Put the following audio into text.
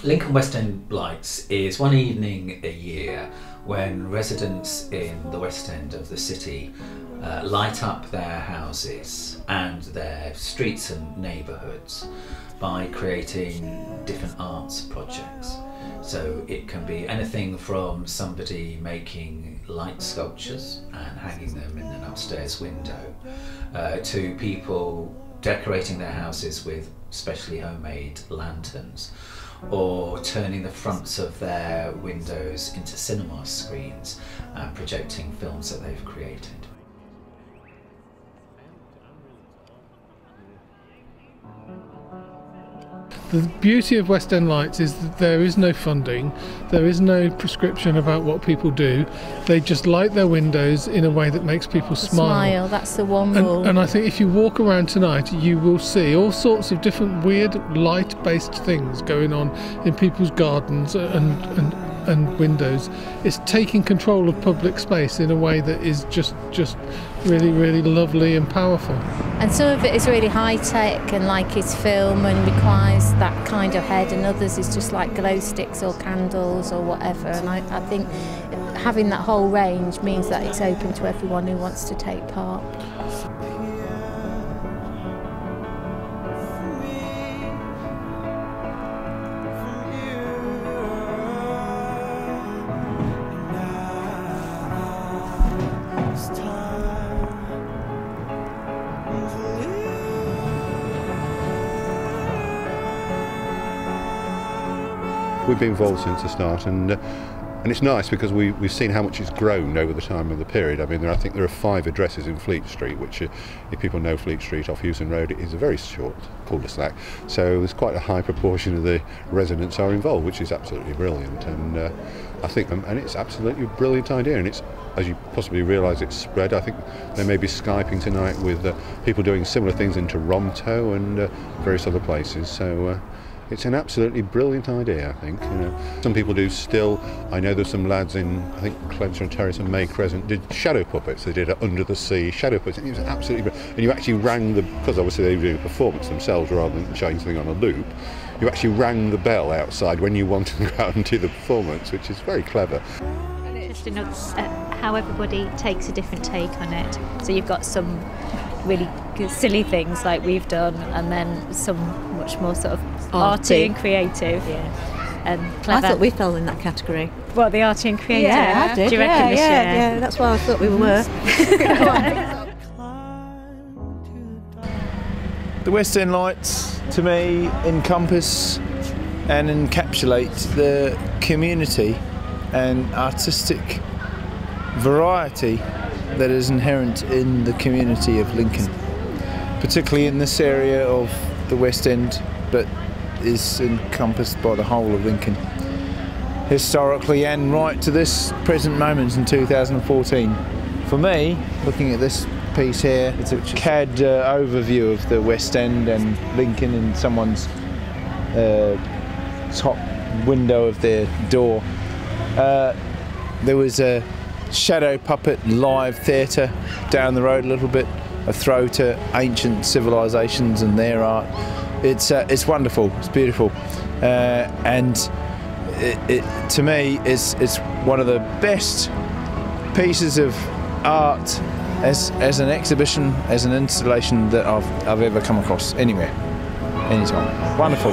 Lincoln West End Lights is one evening a year when residents in the West End of the city light up their houses and their streets and neighbourhoods by creating different arts projects. So it can be anything from somebody making light sculptures and hanging them in an upstairs window to people decorating their houses with specially homemade lanterns, or turning the fronts of their windows into cinema screens and projecting films that they've created. The beauty of West End Lights is that there is no funding, there is no prescription about what people do. They just light their windows in a way that makes people smile. That's the one rule. And I think if you walk around tonight, you will see all sorts of different weird light-based things going on in people's gardens and windows. It's taking control of public space in a way that is just really, really lovely and powerful. And some of it is really high-tech and like it's film and requires that kind of head, and others is just like glow sticks or candles or whatever. And I think having that whole range means that it's open to everyone who wants to take part. We've been involved since the start, and it's nice because we've seen how much it's grown over the time of the period. I mean, I think there are 5 addresses in Fleet Street, which, if people know Fleet Street off Euston Road, it is a very short cul-de-sac. So there's quite a high proportion of the residents are involved, which is absolutely brilliant. And I think, and it's absolutely a brilliant idea. And it's, as you possibly realise, it's spread. I think they may be Skyping tonight with people doing similar things in Toronto and various other places. So. It's an absolutely brilliant idea, I think. You know, some people do still. I know there's some lads in, I think, Clemson Terrace and May Crescent did shadow puppets. They did Under the Sea shadow puppets. And it was absolutely brilliant. And you actually rang the, because obviously they were doing a performance themselves rather than showing something on a loop. You actually rang the bell outside when you wanted to go out and do the performance, which is very clever. Interesting how everybody takes a different take on it. So you've got some really silly things like we've done, and then some much more sort of arty and creative. Yeah. And clever. I thought we fell in that category. What, the arty and creative? Yeah, I did. Do you reckon this year? Yeah, that's why I thought we were. The West End Lights, to me, encompass and encapsulate the community and artistic variety that is inherent in the community of Lincoln, particularly in this area of the West End, but is encompassed by the whole of Lincoln, historically and right to this present moment in 2014. For me, looking at this piece here, it's a CAD overview of the West End and Lincoln in someone's top window of their door. There was a shadow puppet live theatre down the road a little bit, a throw to ancient civilisations and their art. It's wonderful, it's beautiful, and it to me is one of the best pieces of art as an exhibition, as an installation that I've ever come across anywhere, anytime. Wonderful.